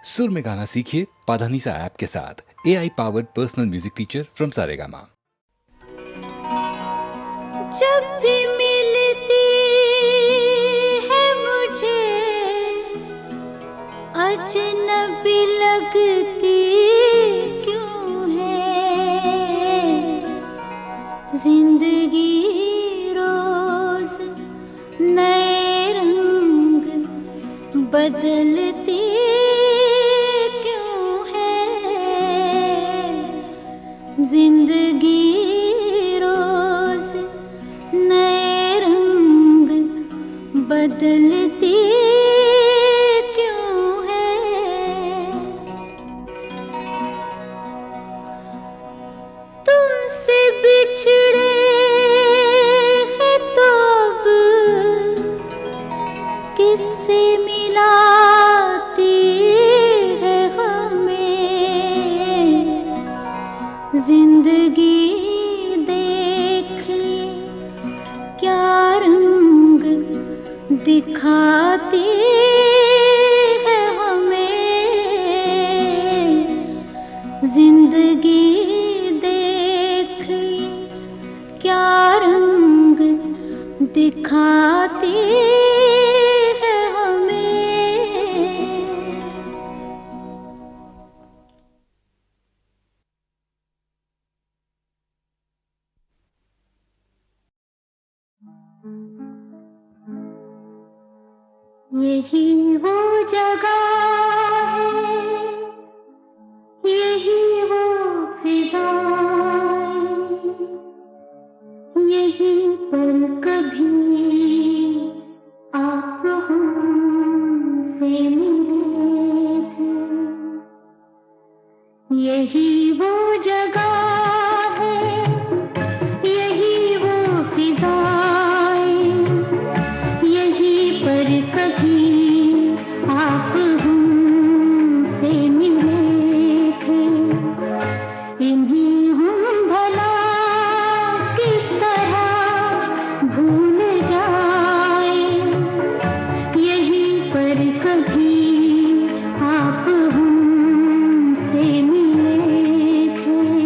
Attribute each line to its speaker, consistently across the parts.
Speaker 1: सुर में गाना सीखिए पाधानीसा ऐप के साथ। AI powered personal music teacher from Saregama.
Speaker 2: जब भी मिलती है मुझे अजनबी लगती क्यों है, जिंदगी रोज नए रंग बदलती क्यों है, जिंदगी रोज नए रंग बदलती क्यों है। तुमसे बिछड़े हैं तो अब किससे मिलाती है हमें, जिंदगी क्या रंग दिखाती है हमें, जिंदगी देख क्या रंग दिखाती है हमें। यही वो जगह है, यही वो फिजाएं, यहीं पर कभी आप हमसे मिले थे। यही वो जगह है, यही वो फिजाएं, यहीं पर कभी आप हमसे मिले थे। इन्हीं हम भला किस तरह भूल जाए, यहीं पर कभी आप हमसे मिले थे।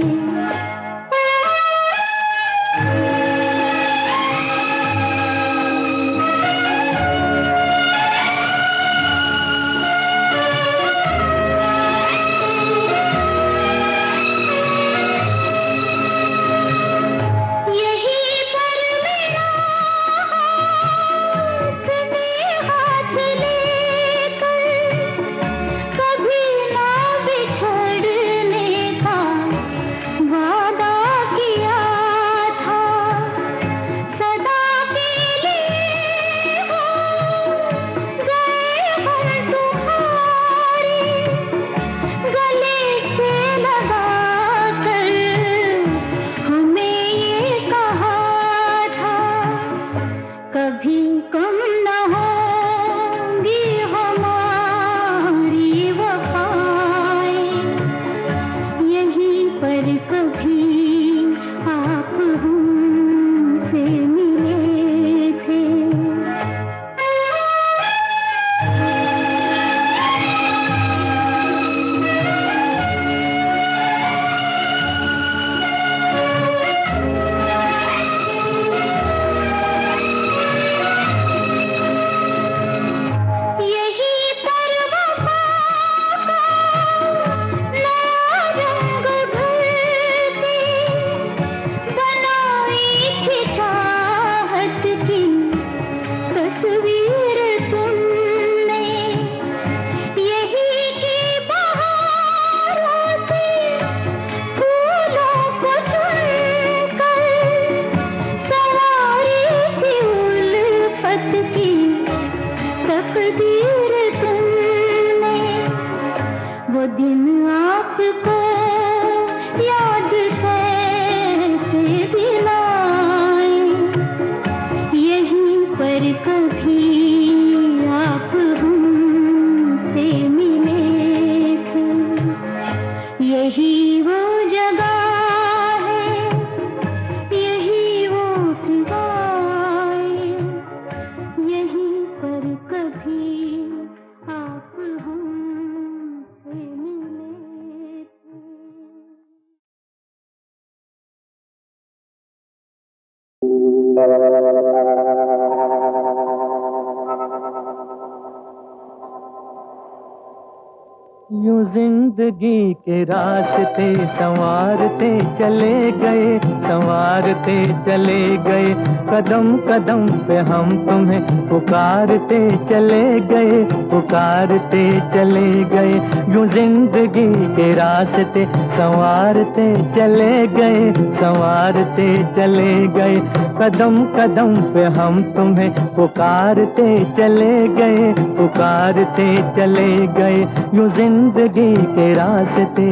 Speaker 3: यूं जिंदगी के रास्ते संवारते चले गए, संवारते चले गए। कदम कदम पे हम तुम्हें पुकारते चले गए, पुकारते चले गए। यूं जिंदगी के रास्ते संवारते चले गए, संवारते चले गए। कदम कदम पे हम तुम्हें पुकारते चले गए, पुकारते चले गए। यूं जिंदगी के रास्ते।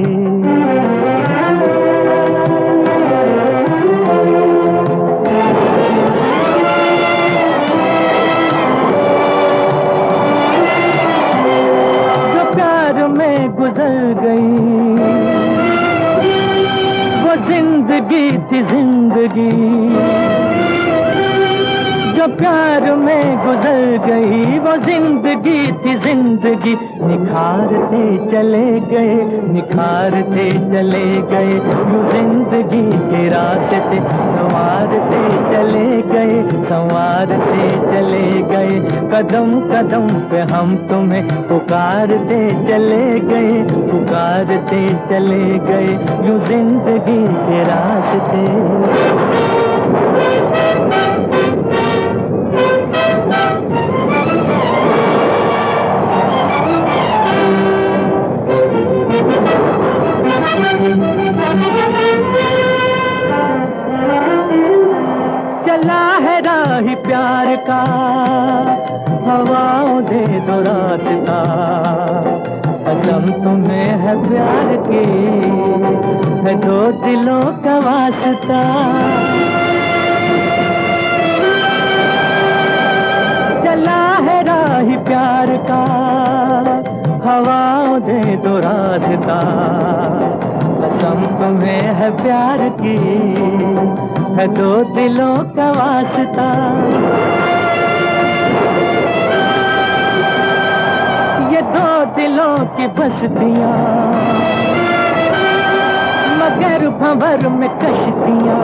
Speaker 3: जो प्यार में गुजर गई वो जिंदगी थी जिंदगी, जो प्यार में गुजर गई वो जिंदगी थी जिंदगी। निखारते चले गए, निखारते चले गए। यूं जिंदगी के रास्ते संवारते चले गए, संवारते चले गए। कदम कदम पे हम तुम्हें पुकारते चले गए, पुकारते चले गए। यूं जिंदगी के रास्ते। चला है राह प्यार का, हवाओं दे दो रास्ता। कसम तुम्हें है प्यार की, है दो दिलों का वास्ता। चला है राह प्यार का, हवाओं दे दो रास्ता। कसम तुम्हें है प्यार की, है दो दिलों का वास्ता। ये दो दिलों की बस्तियां, मगर भंवर में कश्तियां।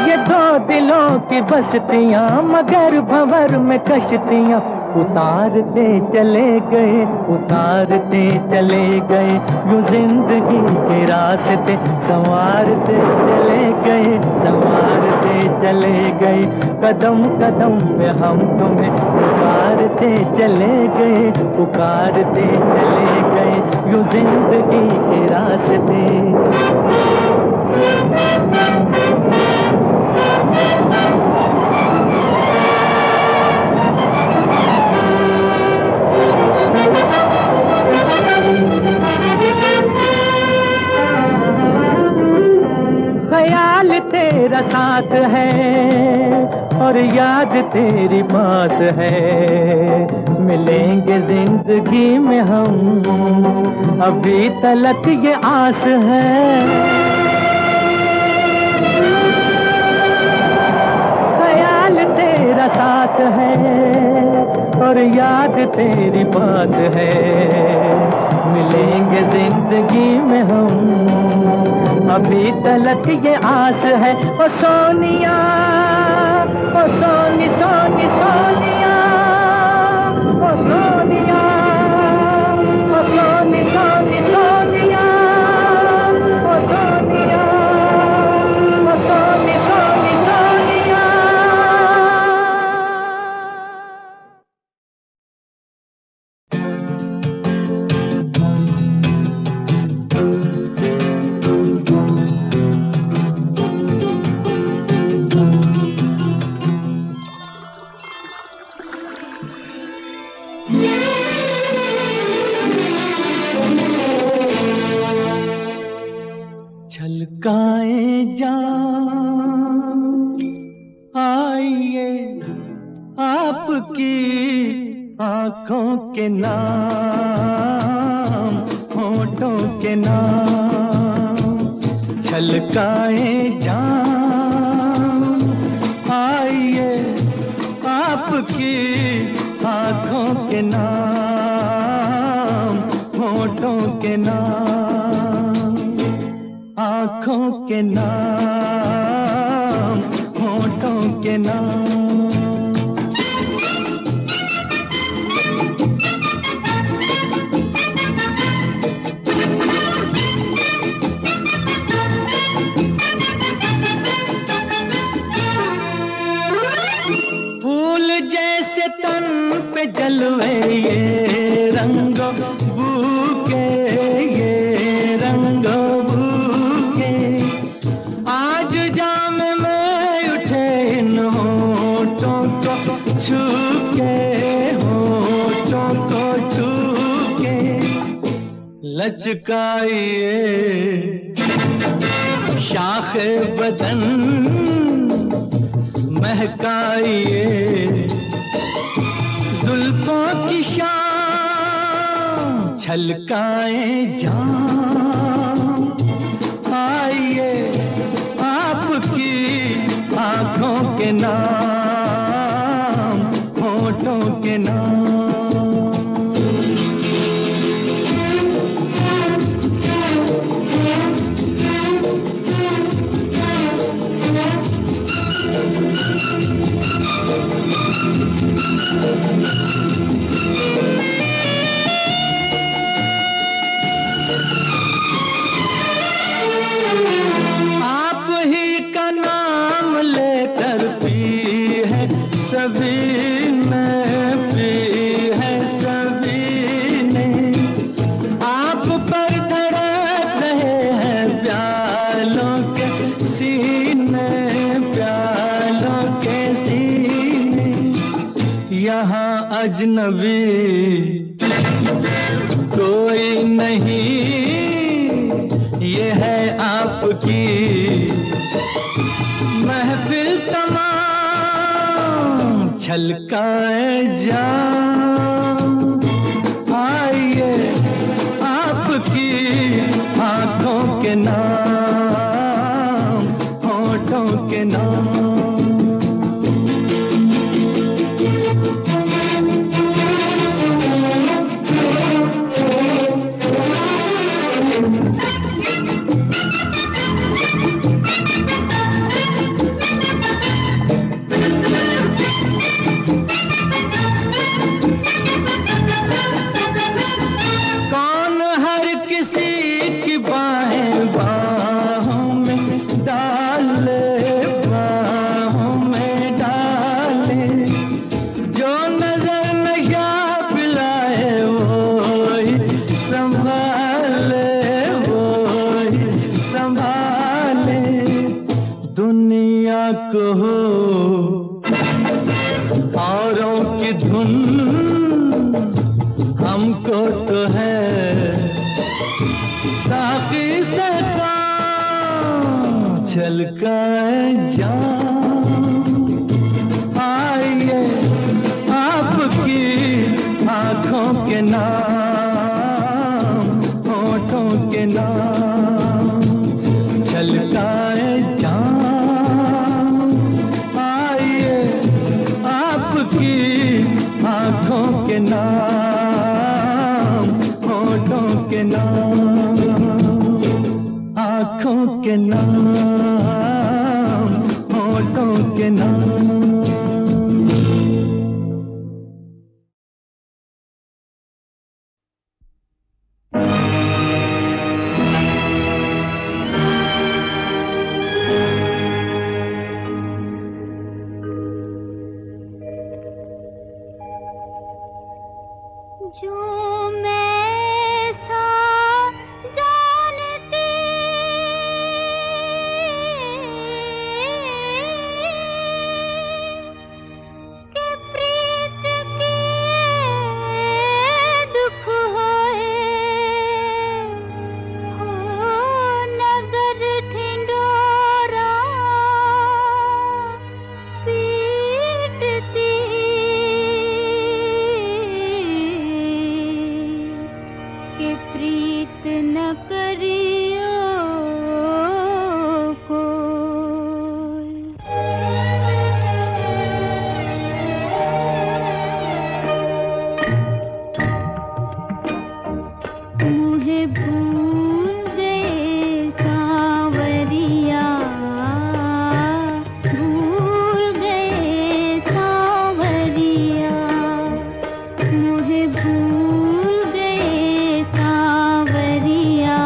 Speaker 3: ये दो दिलों की बस्तियां, मगर भंवर में कश्तियां। उतारते चले गए, उतारते चले गए। यूं जिंदगी के रास्ते संवारते चले गए, संवारते चले गए। कदम कदम पे हम तुम्हें पुकारते चले गए, पुकारते चले गए। यूं जिंदगी के रास्ते। ख्याल तेरा साथ है और याद तेरी पास है। मिलेंगे जिंदगी में हम, अभी तलक ये आस है। ख्याल तेरा साथ है और याद तेरी पास है। मिलेंगे जिंदगी में हम, अभी तलक ये आस है। ओ सोनिया, ओ सोनी सोनी सोनिया, ओ सोनिया, ओ सोनी सोनी सोनिया, ओ सोनिया, ओ सोनी सोनी सोनिया। छलकाए जान आइए आपकी आंखों के नाम, होठों के नाम। छलकाए जान आइए आपकी आंखों के नाम, होठों के नाम। आंखों के नाम, होठों के नाम। लचकाइए शाखे बदन महकाइए जुल्फों की शाम छलकाए जाम आइए आपकी आंखों के नाम होठों के नाम आप ही का नाम लेकर पी है सभी ने पी है सभी ने आप पर धड़क रहे हैं प्यालों के सीने प्यालों के सीने यहाँ अजनबी कोई नहीं ये है आपकी महफिल तमाम छलकाए जाम आइए आपकी आंखों के नाम होठों के नाम दुनिया को हो औरों की धुन हमको तो है साकी से काम छलकाए जाम आइए आपकी आंखों के नाम होठों के नाम छलकाए जाम आइए आपकी आंखों के नाम होठों के नाम आंखों के नाम होठों के नाम
Speaker 2: जो मैं सा जानती कि प्रीत के दुख होए हो नगर ढिंढोरा पीटती के प्रीत न करियो कोई मुझे भूल गए सांवरिया भूल गए सांवरिया मुझे भूल गए सांवरिया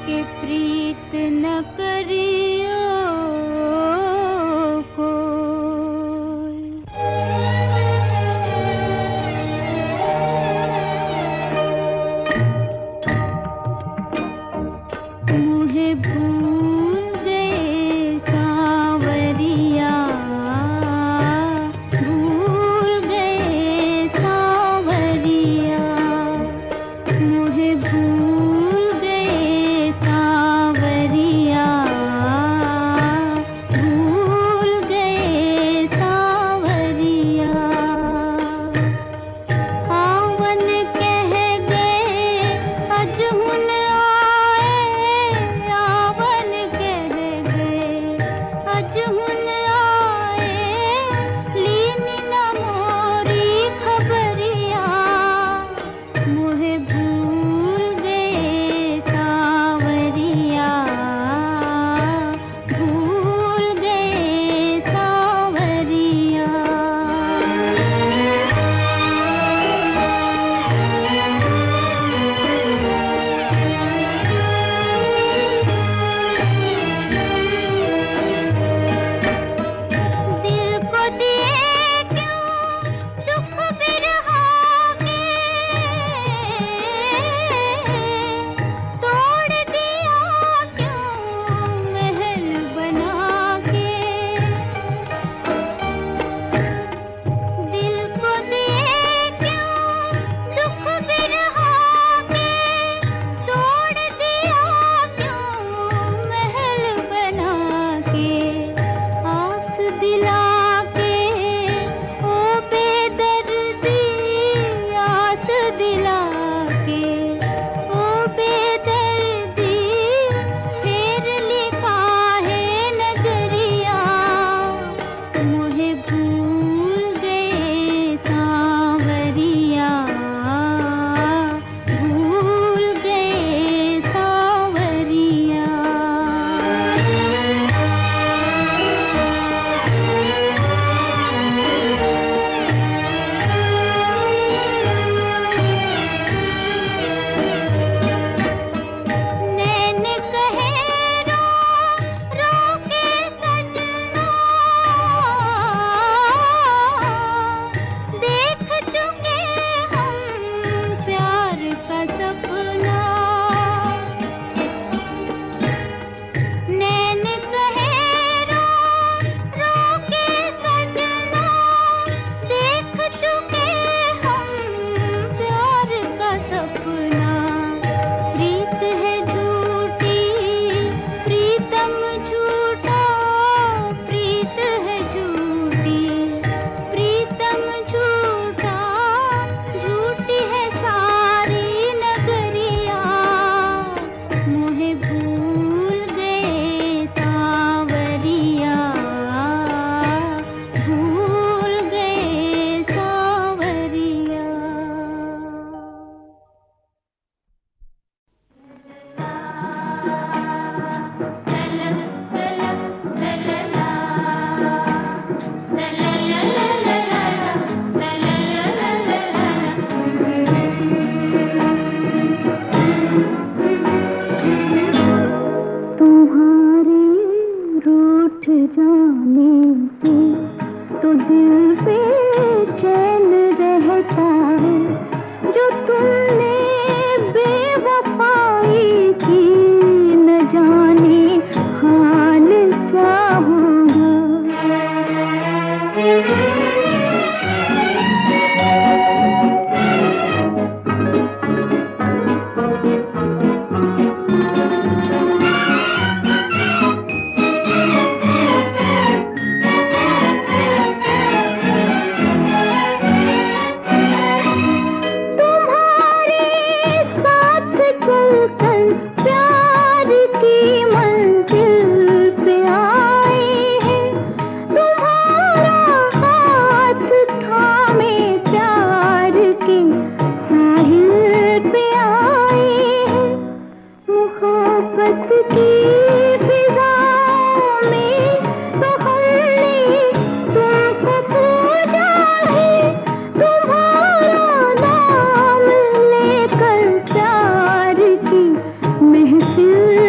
Speaker 2: के प्रीत न करियो कोई। मुझे भूल गए सांवरिया, भूल गए सांवरिया, मुझे भूल गए सांवरिया, भूल गए सांवरिया। आवन कह गए अजहुन आए, आवन कह गए अजहुन आए, लीन न मोरी खबरिया, मुझे भूल गए सांवरिया, भूल गए सांवरिया। दिल को दिए क्यों दुख बिरहा के, तोड़ दिया क्यों महल बना के। दिल को दिए क्यों दुख बिरहा के, तोड़ दिया क्यों महल बना के। आस दिला के ओ बेदर्दी, आस दिला के ओ बेदर्दी, फेर लिखा है नजरिया, मुझे भूल गए सांवरिया, भूल गए सांवरिया। नैन कहे रो रो के सजना, देख चुके हम प्यार का सपना। नैन कहे रो रो के सजना, देख चुके हम प्यार का सपना। प्रीत है झूठी, प्रीतम झूठा, प्रीत है झूठी, प्रीतम झूठा, झूठी है सारी नगरिया, मुझे भूल गए सांवरिया, भूल गए सांवरिया। तुम्हारे रूठ जाने से तो दिल पे चैन रहता है, जो तुमने बेवफाई की न जाने हाल क्या होगा। महफिल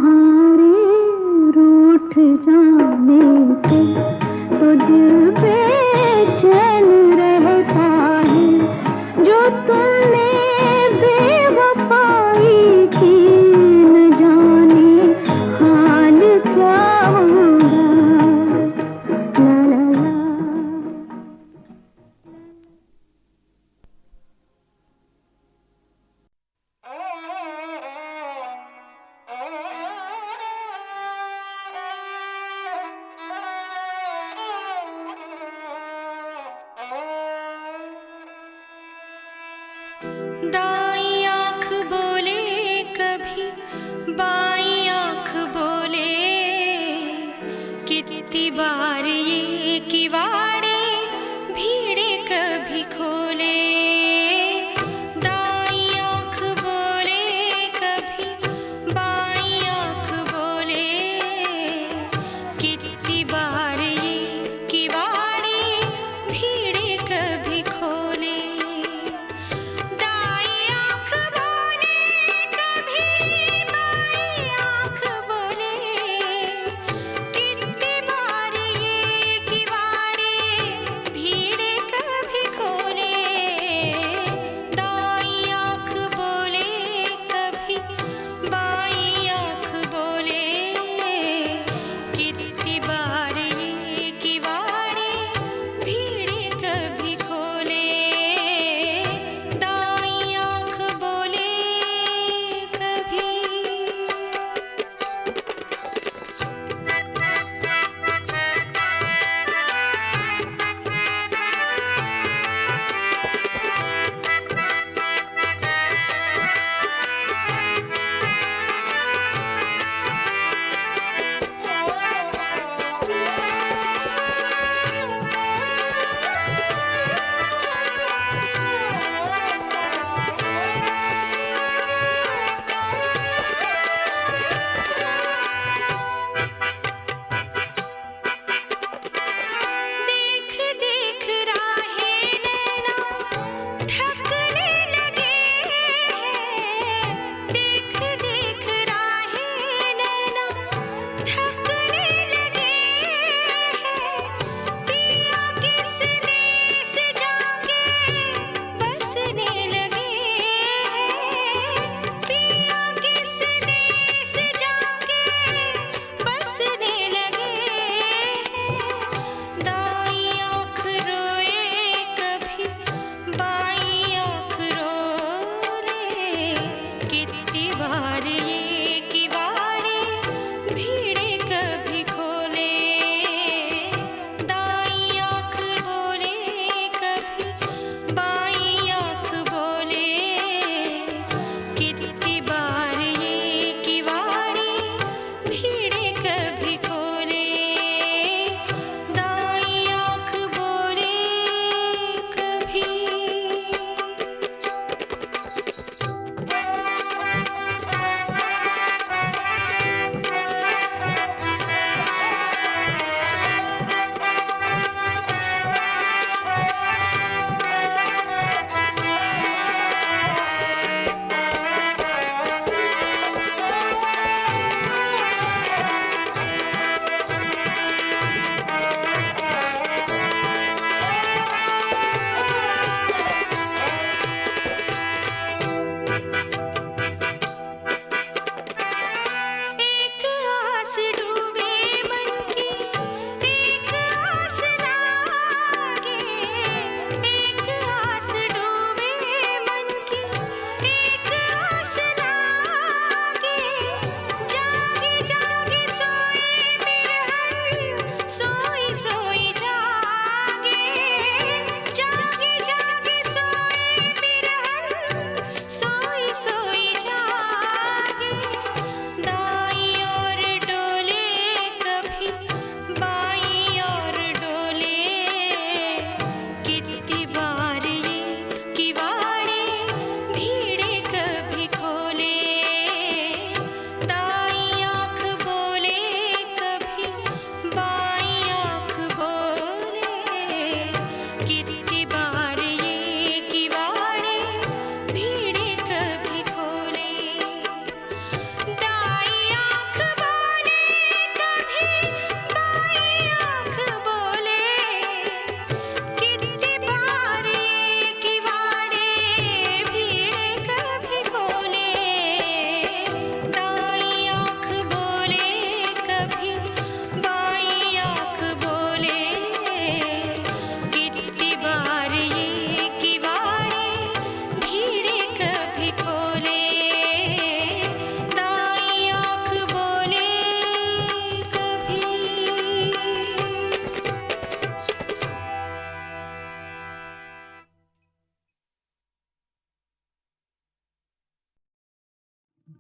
Speaker 2: तुम्हारे रूठ जाने से तो दिल बेचैन रहता है। जो तुमने बेवफाई की न जाने हाल क्या होगा। ला ला ला।
Speaker 4: दाईं आँख बोले कभी बाईं आँख बोले, कितनी बार ये किवाड़े भीड़े कभी खोले। दाईं आँख बोले कभी बाईं आँख बोले, कितनी बार ये किवाड़े भीड़े कभी खोले। दाईं आँख बोले कभी बाईं आँख बोले, कितनी बार ये किवाड़े भीड़े कभी खोले। दाईं आँख बोले कभी बाईं आँख बोले, कितनी बार ये किवाड़े भीड़े कभी खोले। दाईं आँख बोले कभी। देख देख राहें नैना थकने लगे हैं। देख देख राहें नैना थकने लगे हैं। पिया किस देश जाके बसने लगे हैं। पिया किस देश जाके बसने लगे हैं। दाईं आँख रोए कभी बाईं आँख रोले, कितनी बार ये किवाड़े भीड़े कभी खोले। दाईं आँख बोले कभी बाईं आँख बोले, कितनी बार ये किवाड़े भीड़े कभी खोले। दाईं आँख बोले कभी।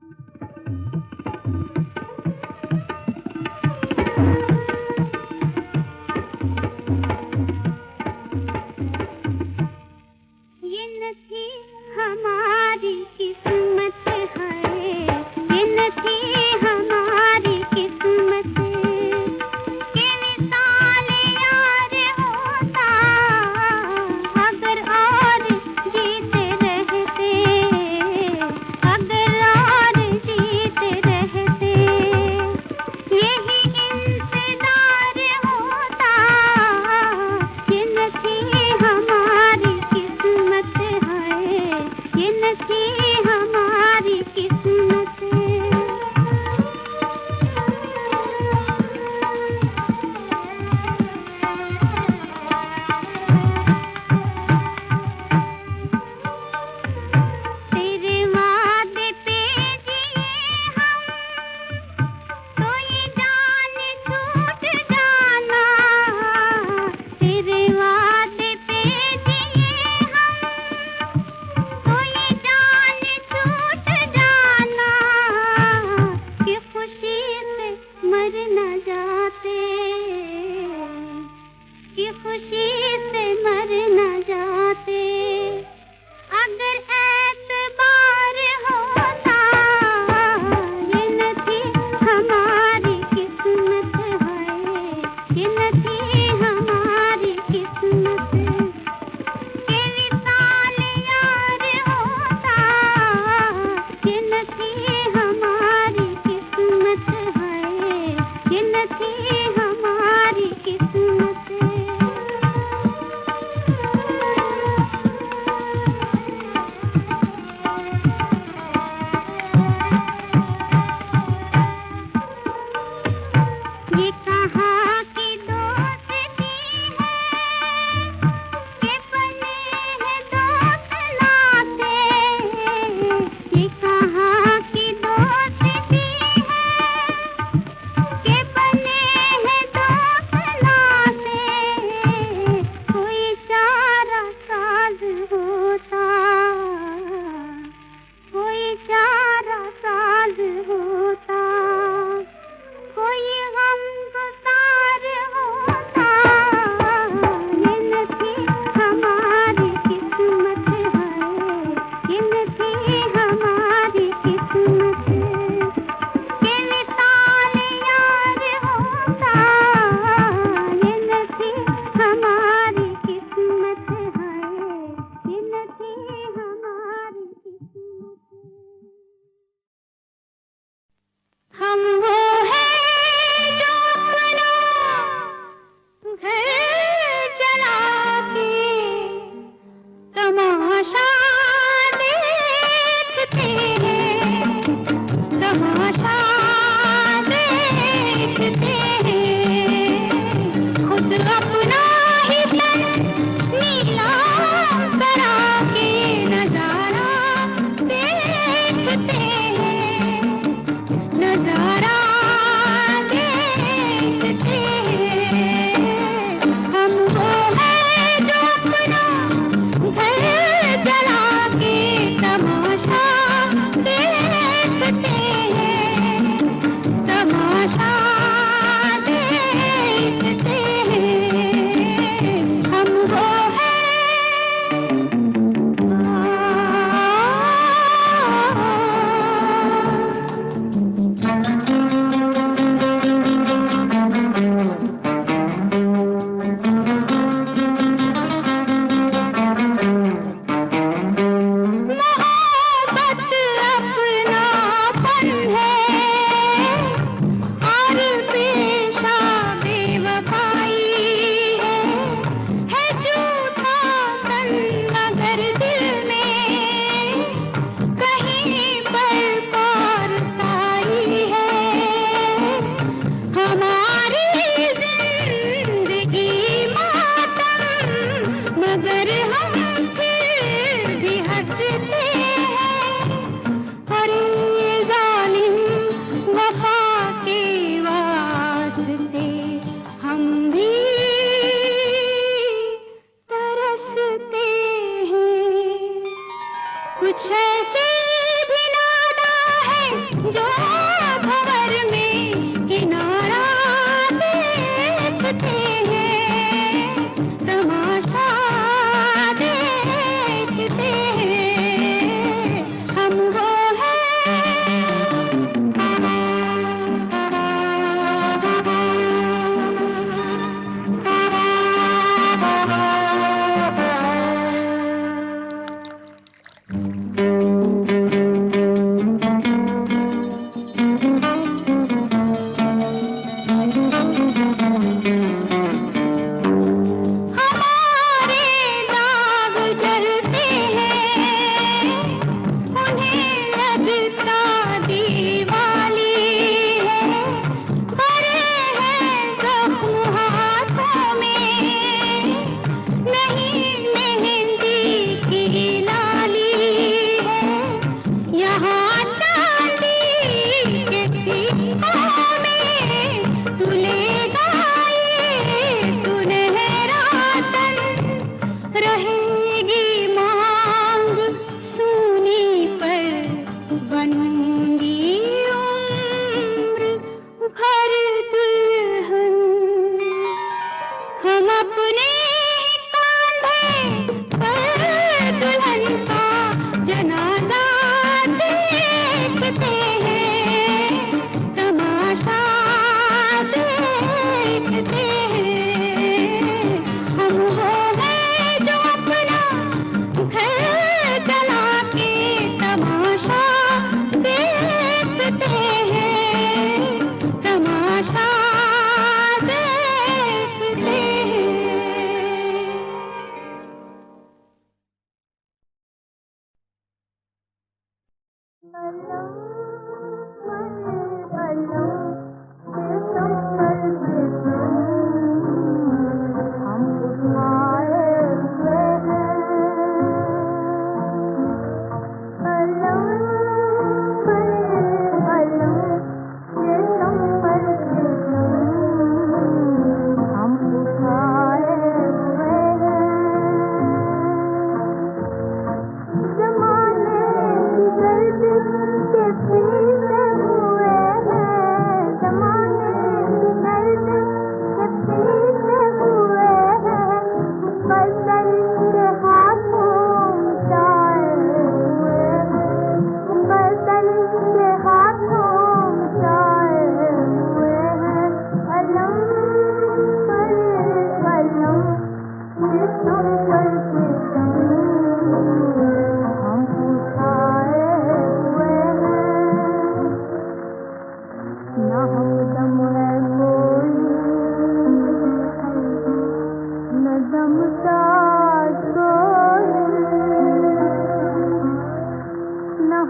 Speaker 2: ये न थी हमारी किस्मत है, ये न थी हमारी किस्मत के विशाल यार होता, अगर और जीते रहते, अगर और जीते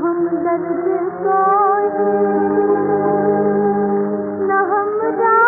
Speaker 2: हम दर्द सोए न हम